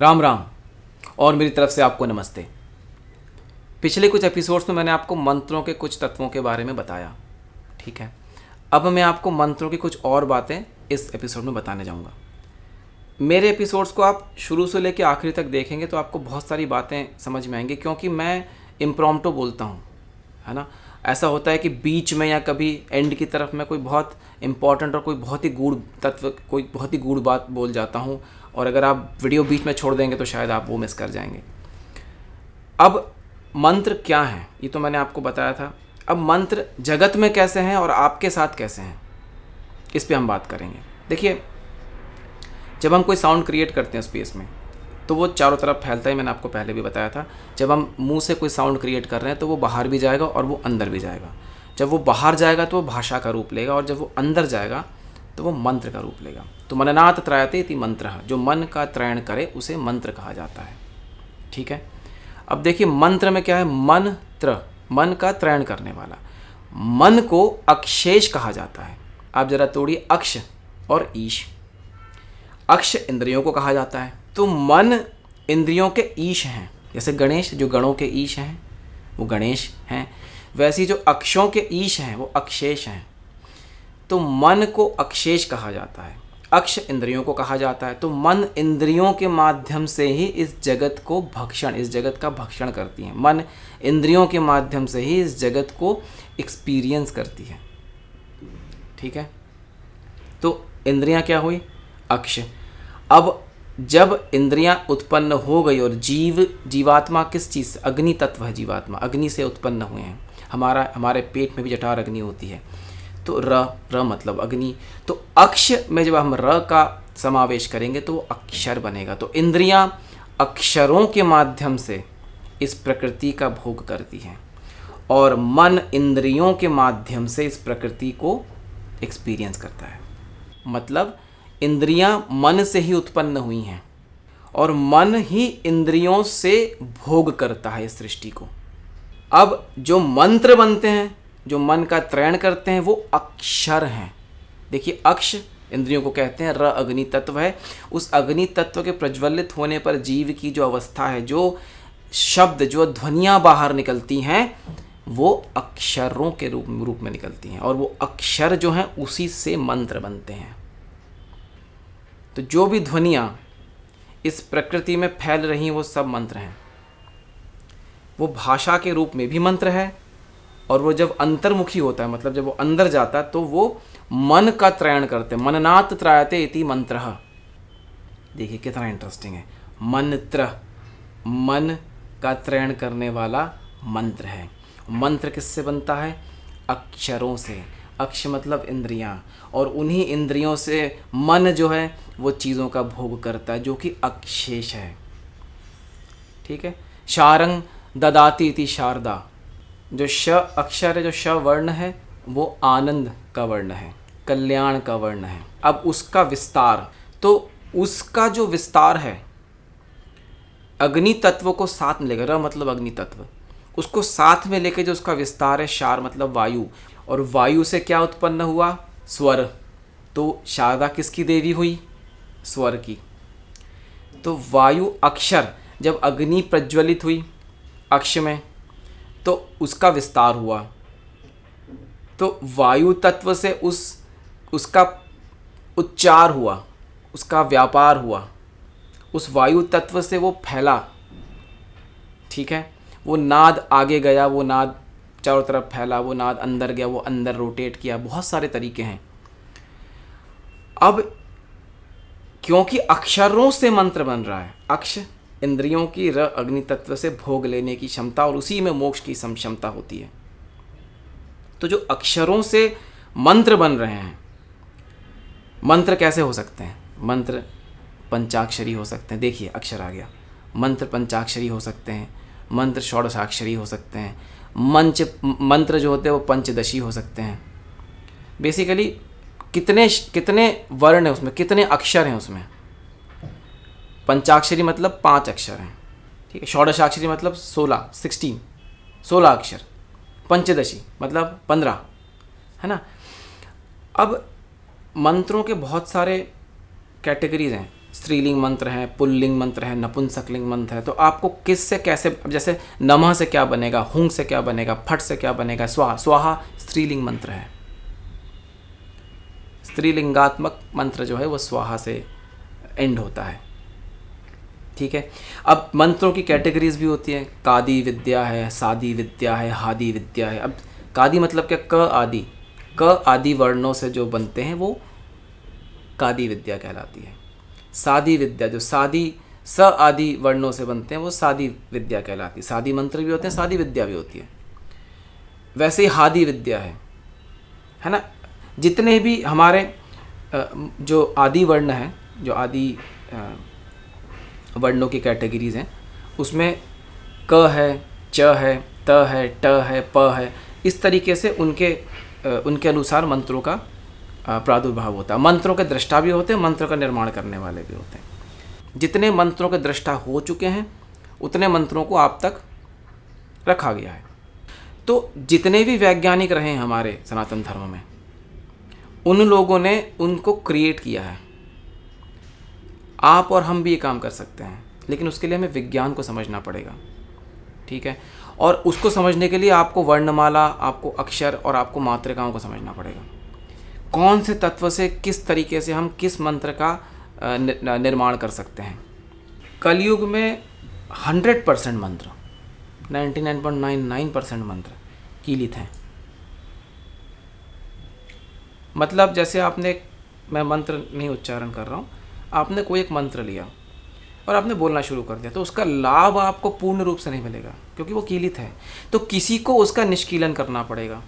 राम राम और मेरी तरफ से आपको नमस्ते। पिछले कुछ एपिसोड्स में मैंने आपको मंत्रों के कुछ तत्वों के बारे में बताया, ठीक है। अब मैं आपको मंत्रों की कुछ और बातें इस एपिसोड में बताने जाऊंगा। मेरे एपिसोड्स को आप शुरू से लेकर आखिरी तक देखेंगे तो आपको बहुत सारी बातें समझ में आएंगी, क्योंकि मैं इम्प्रॉम्प्टो बोलता हूँ, है ना। ऐसा होता है कि बीच में या कभी एंड की तरफ मैं कोई बहुत इम्पॉर्टेंट और कोई बहुत ही गूढ़ तत्व, कोई बहुत ही गूढ़ बात बोल जाता हूँ, और अगर आप वीडियो बीच में छोड़ देंगे तो शायद आप वो मिस कर जाएंगे। अब मंत्र क्या है ये तो मैंने आपको बताया था। अब मंत्र जगत में कैसे हैं और आपके साथ कैसे हैं, इस पे हम बात करेंगे। देखिए, जब हम कोई साउंड क्रिएट करते हैं स्पेस में तो वो चारों तरफ फैलता है, मैंने आपको पहले भी बताया था। जब हम मुंह से कोई साउंड क्रिएट कर रहे हैं तो वो बाहर भी जाएगा और वो अंदर भी जाएगा। जब वो बाहर जाएगा तो वो भाषा का रूप लेगा, और जब वो अंदर जाएगा तो वो मंत्र का रूप लेगा। तो मननात् त्रयते इति मंत्रः, जो मन का त्रयण करे उसे मंत्र कहा जाता है, ठीक है। अब देखिए, मंत्र में क्या है, मंत्र, मन का त्रयण करने वाला। मन को अक्षेश कहा जाता है। आप जरा तोड़िए अक्ष और ईश। अक्ष इंद्रियों को कहा जाता है, तो मन इंद्रियों के ईश हैं। जैसे गणेश जो गणों के ईश हैं वो गणेश हैं, वैसे जो अक्षों के ईश हैं वो अक्षेश हैं। तो मन को अक्षेश कहा जाता है, अक्ष इंद्रियों को कहा जाता है। तो मन इंद्रियों के माध्यम से ही इस जगत को भक्षण, इस जगत का भक्षण करती है। मन इंद्रियों के माध्यम से ही इस जगत को एक्सपीरियंस करती है, ठीक है। तो इंद्रियां क्या हुई, अक्ष। अब जब इंद्रियां उत्पन्न हो गई और जीवात्मा किस चीज़ से, अग्नि तत्व है जीवात्मा, अग्नि से उत्पन्न हुए हैं। हमारे पेट में भी जठार अग्नि होती है। तो र मतलब अग्नि। तो अक्ष में जब हम र का समावेश करेंगे तो वो अक्षर बनेगा। तो इंद्रियां अक्षरों के माध्यम से इस प्रकृति का भोग करती हैं, और मन इंद्रियों के माध्यम से इस प्रकृति को एक्सपीरियंस करता है। मतलब इंद्रियां मन से ही उत्पन्न हुई हैं और मन ही इंद्रियों से भोग करता है इस सृष्टि को। अब जो मंत्र बनते हैं, जो मन का त्रयण करते हैं, वो अक्षर हैं। देखिए, अक्ष इंद्रियों को कहते हैं, र अग्नि तत्व है। उस अग्नि तत्व के प्रज्वलित होने पर जीव की जो अवस्था है, जो शब्द, जो ध्वनियाँ बाहर निकलती हैं, वो अक्षरों के रूप में निकलती हैं, और वो अक्षर जो हैं उसी से मंत्र बनते हैं। तो जो भी ध्वनियाँ इस प्रकृति में फैल रही हैं वो सब मंत्र हैं। वो भाषा के रूप में भी मंत्र है, और वो जब अंतर्मुखी होता है, मतलब जब वो अंदर जाता है, तो वो मन का त्रयण करते हैं। मननात् त्रयते इति मंत्रः। देखिए कितना इंटरेस्टिंग है, मंत्र, मन का त्रयण करने वाला मंत्र है। मंत्र किससे बनता है, अक्षरों से। अक्ष मतलब इंद्रियां, और उन्हीं इंद्रियों से मन जो है वो चीज़ों का भोग करता है, जो कि अक्षेश है, ठीक है। शारंग ददाति इति शारदा, जो श अक्षर है, जो श वर्ण है, वो आनंद का वर्ण है, कल्याण का वर्ण है। अब उसका विस्तार, तो उसका जो विस्तार है अग्नि तत्व को साथ में लेकर, र मतलब अग्नि तत्व, उसको साथ में लेकर जो उसका विस्तार है, शार मतलब वायु, और वायु से क्या उत्पन्न हुआ, स्वर। तो शारदा किसकी देवी हुई, स्वर की। तो वायु अक्षर, जब अग्नि प्रज्वलित हुई अक्ष में तो उसका विस्तार हुआ। तो वायु तत्व से उसका उच्चार हुआ, उसका व्यापार हुआ, उस वायु तत्व से वो फैला, ठीक है। वो नाद आगे गया, वो नाद चारों तरफ फैला, वो नाद अंदर गया, वो अंदर रोटेट किया। बहुत सारे तरीके हैं। अब क्योंकि अक्षरों से मंत्र बन रहा है, अक्ष इंद्रियों की, र अग्नि तत्व से भोग लेने की क्षमता, और उसी में मोक्ष की क्षमता होती है। तो जो अक्षरों से मंत्र बन रहे हैं, मंत्र कैसे हो सकते हैं, मंत्र पंचाक्षरी हो सकते हैं। देखिए अक्षर आ गया, मंत्र पंचाक्षरी हो सकते हैं, मंत्र षोडशाक्षरी हो सकते हैं, मंत्र जो होते हैं वो पंचदशी हो सकते हैं। बेसिकली कितने वर्ण है उसमें, कितने अक्षर हैं उसमें। पंचाक्षरी मतलब 5 अक्षर हैं, ठीक है। षोडशाक्षरी मतलब 16 अक्षर। पंचदशी मतलब 15, है ना। अब मंत्रों के बहुत सारे कैटेगरीज हैं। स्त्रीलिंग मंत्र हैं, पुल्लिंग मंत्र हैं, नपुंसकलिंग मंत्र है, तो आपको किस से कैसे, जैसे नमः से क्या बनेगा, हुंग से क्या बनेगा, फट से क्या बनेगा, स्वाहा। स्वाहा स्त्रीलिंग मंत्र है, स्त्रीलिंगात्मक मंत्र जो है वो स्वाहा से एंड होता है। ठीक है। अब मंत्रों की कैटेगरीज भी होती हैं, कादी विद्या है, सादी विद्या है, हादी विद्या है। अब कादी मतलब क्या, क आदि वर्णों से जो बनते हैं वो कादी विद्या कहलाती है। सादी विद्या, जो सादी स आदि वर्णों से बनते हैं वो सादी विद्या कहलाती है। सादी मंत्र भी होते हैं, सादी विद्या भी होती है। वैसे ही हादी विद्या है ना। जितने भी हमारे जो आदि वर्ण हैं, जो आदि वर्णों की कैटेगरीज हैं, उसमें क है, च है, त है, ट है, प है, इस तरीके से उनके अनुसार मंत्रों का प्रादुर्भाव होता है। मंत्रों के दृष्टा भी होते हैं, मंत्र का निर्माण करने वाले भी होते हैं। जितने मंत्रों के दृष्टा हो चुके हैं उतने मंत्रों को आप तक रखा गया है। तो जितने भी वैज्ञानिक रहे हैं हमारे सनातन धर्म में, उन लोगों ने उनको क्रिएट किया है। आप और हम भी ये काम कर सकते हैं, लेकिन उसके लिए हमें विज्ञान को समझना पड़ेगा। ठीक है। और उसको समझने के लिए आपको वर्णमाला, आपको अक्षर और आपको मात्रिकाओं को समझना पड़ेगा। कौन से तत्व से किस तरीके से हम किस मंत्र का निर्माण कर सकते हैं। कलयुग में 100% मंत्र, 99.99% मंत्र कीलित हैं। मतलब जैसे आपने, मैं मंत्र नहीं उच्चारण कर रहा हूँ, आपने कोई एक मंत्र लिया और आपने बोलना शुरू कर दिया, तो उसका लाभ आपको पूर्ण रूप से नहीं मिलेगा क्योंकि वो कीलित है। तो किसी को उसका निष्कीलन करना पड़ेगा।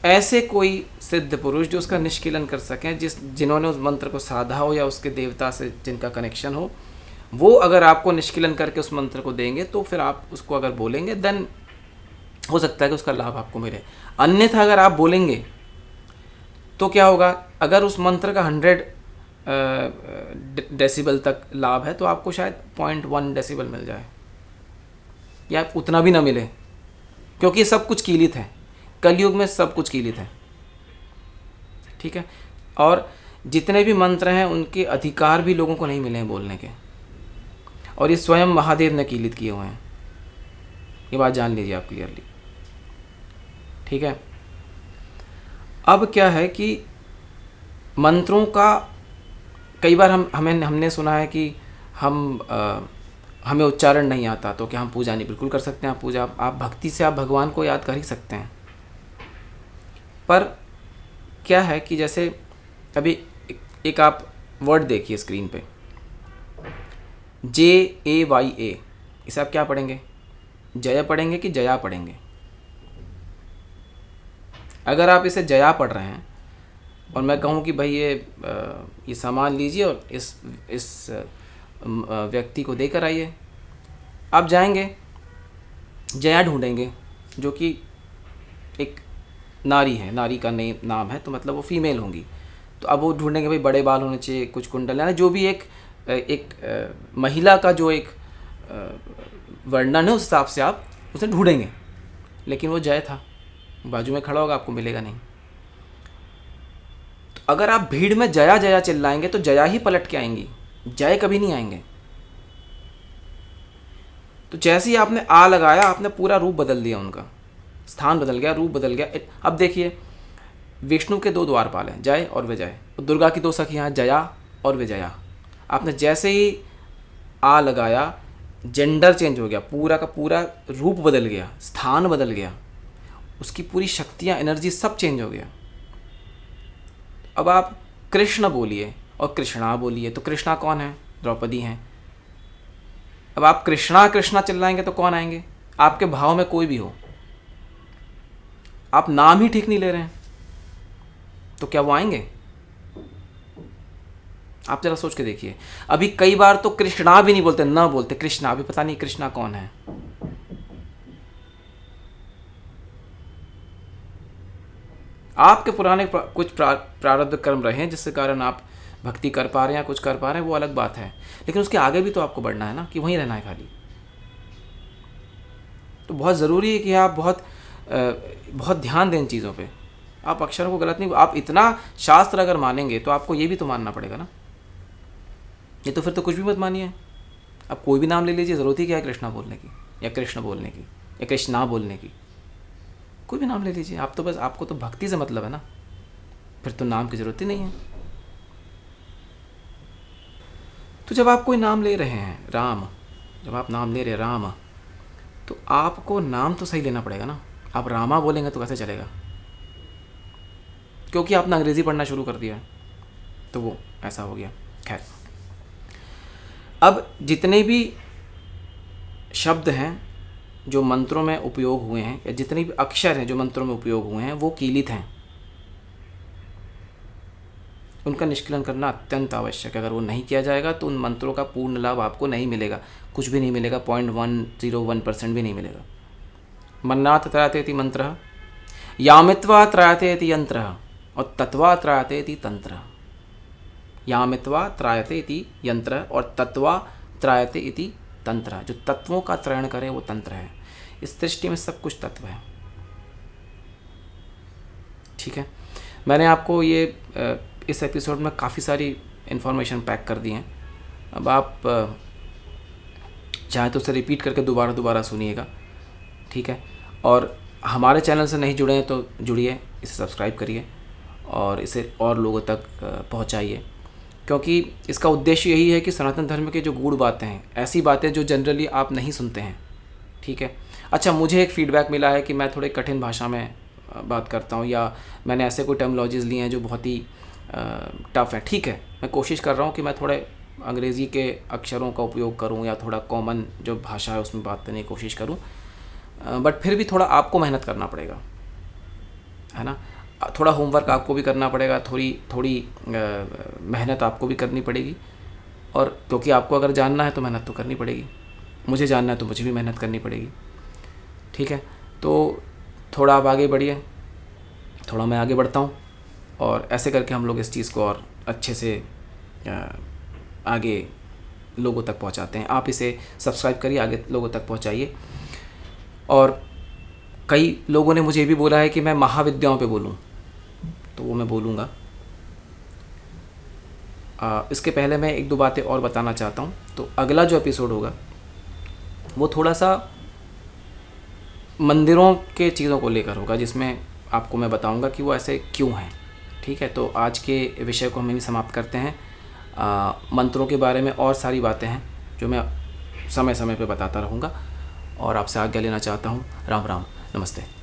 ऐसे कोई सिद्ध पुरुष जो उसका निष्कीलन कर सकें, जिन्होंने उस मंत्र को साधा हो या उसके देवता से जिनका कनेक्शन हो, वो अगर आपको निष्कीलन करके उस मंत्र को देंगे तो फिर आप उसको अगर बोलेंगे, देन हो सकता है कि उसका लाभ आपको मिले। अन्यथा अगर आप बोलेंगे तो क्या होगा, अगर उस मंत्र का 100 डेसिबल तक लाभ है तो आपको शायद 0.1 डेसिबल मिल जाए या उतना भी ना मिले, क्योंकि सब कुछ कीलित है। कलयुग में सब कुछ कीलित है। ठीक है। और जितने भी मंत्र हैं उनके अधिकार भी लोगों को नहीं मिले हैं बोलने के, और ये स्वयं महादेव ने कीलित किए हुए हैं। ये बात जान लीजिए आप क्लियरली। ठीक है। अब क्या है कि मंत्रों का कई बार हमने सुना है कि हमें उच्चारण नहीं आता तो क्या हम पूजा नहीं, बिल्कुल कर सकते हैं आप पूजा। आप भक्ति से आप भगवान को याद कर ही सकते हैं। पर क्या है कि जैसे अभी एक आप वर्ड देखिए स्क्रीन पे, JAYA, इसे आप क्या पढ़ेंगे, जया पढ़ेंगे कि जया पढ़ेंगे। अगर आप इसे जया पढ़ रहे हैं और मैं कहूँ कि भाई ये सामान लीजिए और इस व्यक्ति को देकर आइए, आप जाएंगे, जया ढूंढेंगे जो कि एक नारी है, नारी का नाम है, तो मतलब वो फीमेल होंगी। तो अब वो ढूंढेंगे भाई बड़े बाल होने चाहिए, कुछ कुंडल, यानी जो भी एक महिला का जो एक वर्णन है उस हिसाब से आप उसे ढूंढेंगे। लेकिन वो जय था, बाजू में खड़ा होगा, आपको मिलेगा नहीं। तो अगर आप भीड़ में जया जया चिल्लाएंगे तो जया ही पलट के आएंगी, जय कभी नहीं आएंगे। तो जैसे ही आपने आ लगाया, आपने पूरा रूप बदल दिया, उनका स्थान बदल गया, रूप बदल गया। अब देखिए, विष्णु के 2 द्वारपाल हैं, जय और विजय। दुर्गा की 2 सखियाँ हैं, जया और विजया। आपने जैसे ही आ लगाया, जेंडर चेंज हो गया, पूरा का पूरा रूप बदल गया, स्थान बदल गया, उसकी पूरी शक्तियाँ, एनर्जी सब चेंज हो गया। अब आप कृष्ण बोलिए और कृष्णा बोलिए, तो कृष्णा कौन है, द्रौपदी हैं। अब आप कृष्णा कृष्णा चिल्लाएंगे तो कौन आएंगे, आपके भाव में कोई भी हो, आप नाम ही ठीक नहीं ले रहे हैं, तो क्या वो आएंगे? आप जरा सोच के देखिए। अभी कई बार तो कृष्णा भी नहीं बोलते, ना बोलते कृष्णा, अभी पता नहीं कृष्णा कौन है। आपके पुराने कुछ प्रारब्ध कर्म रहे हैं जिसके कारण आप भक्ति कर पा रहे हैं या कुछ कर पा रहे हैं, वो अलग बात है। लेकिन उसके आगे भी तो आपको बढ़ना है ना, कि वहीं रहना है खाली। तो बहुत ज़रूरी है कि आप बहुत ध्यान दें इन चीज़ों पे। आप अक्षरों को गलत नहीं, आप इतना शास्त्र अगर मानेंगे तो आपको ये भी तो मानना पड़ेगा ना। ये तो फिर तो कुछ भी मत मानिए। अब कोई भी नाम ले लीजिए, ज़रूरत ही क्या है कृष्णा बोलने की या कृष्ण बोलने की या कृष्णा बोलने की। कोई भी नाम ले लीजिए, आप तो बस, आपको तो भक्ति से मतलब है ना, फिर तो नाम की ज़रूरत ही नहीं है। तो जब आप कोई नाम ले रहे हैं राम, जब आप नाम ले रहे हैं राम, तो आपको नाम तो सही लेना पड़ेगा ना। आप रामा बोलेंगे तो कैसे चलेगा, क्योंकि आपने अंग्रेज़ी पढ़ना शुरू कर दिया है, तो वो ऐसा हो गया। खैर, अब जितने भी शब्द हैं जो मंत्रों में उपयोग हुए हैं, या जितने भी अक्षर हैं जो मंत्रों में उपयोग हुए हैं, वो कीलित हैं। उनका निष्कलन करना अत्यंत आवश्यक है। अगर वो नहीं किया जाएगा तो उन मंत्रों का पूर्ण लाभ आपको नहीं मिलेगा, कुछ भी नहीं मिलेगा, 0.101% भी नहीं मिलेगा। मन्नात् त्रायतेति मंत्रः, यामित्वा त्रायतेति यंत्रः, और तत्वा त्रायतेति तंत्रः। यामित्वा त्रायते इति यंत्र और तत्वा त्रायते इति तंत्र। जो तत्वों का त्रयण करे वो तंत्र है। इस दृष्टि में सब कुछ तत्व है। ठीक है, मैंने आपको ये इस एपिसोड में काफ़ी सारी इन्फॉर्मेशन पैक कर दी हैं। अब आप चाहे तो उसे रिपीट करके दोबारा सुनिएगा। ठीक है, और हमारे चैनल से नहीं जुड़े हैं तो जुड़िए, इसे सब्सक्राइब करिए और इसे और लोगों तक पहुंचाइए, क्योंकि इसका उद्देश्य यही है कि सनातन धर्म के जो गूढ़ बातें हैं, ऐसी बातें जो जनरली आप नहीं सुनते हैं। ठीक है, अच्छा, मुझे एक फ़ीडबैक मिला है कि मैं थोड़े कठिन भाषा में बात करता हूँ, या मैंने ऐसे कोई टर्मिनोलॉजीज़ लिए हैं जो बहुत ही टफ़ है। ठीक है, मैं कोशिश कर रहा हूँ कि मैं थोड़े अंग्रेज़ी के अक्षरों का उपयोग करूँ या थोड़ा कॉमन जो भाषा है उसमें बात करने की कोशिश करूँ, बट फिर भी थोड़ा आपको मेहनत करना पड़ेगा, है ना। थोड़ा होमवर्क आपको भी करना पड़ेगा, थोड़ी मेहनत आपको भी करनी पड़ेगी। और क्योंकि आपको अगर जानना है तो मेहनत तो करनी पड़ेगी, मुझे जानना है तो मुझे भी मेहनत करनी पड़ेगी। ठीक है, तो थोड़ा आप आगे बढ़िए, थोड़ा मैं आगे बढ़ता हूँ, और ऐसे करके हम लोग इस चीज़ को और अच्छे से आगे लोगों तक पहुँचाते हैं। आप इसे सब्सक्राइब करिए, आगे लोगों तक पहुँचाइए। और कई लोगों ने मुझे भी बोला है कि मैं महाविद्याओं पे बोलूं, तो वो मैं बोलूँगा। इसके पहले मैं एक दो बातें और बताना चाहता हूँ। तो अगला जो एपिसोड होगा वो थोड़ा सा मंदिरों के चीज़ों को लेकर होगा, जिसमें आपको मैं बताऊँगा कि वो ऐसे क्यों हैं। ठीक है, तो आज के विषय को हम यहीं समाप्त करते हैं। मंत्रों के बारे में और सारी बातें हैं जो मैं समय समय पे बताता रहूँगा, और आपसे आज्ञा लेना चाहता हूँ। राम राम, नमस्ते।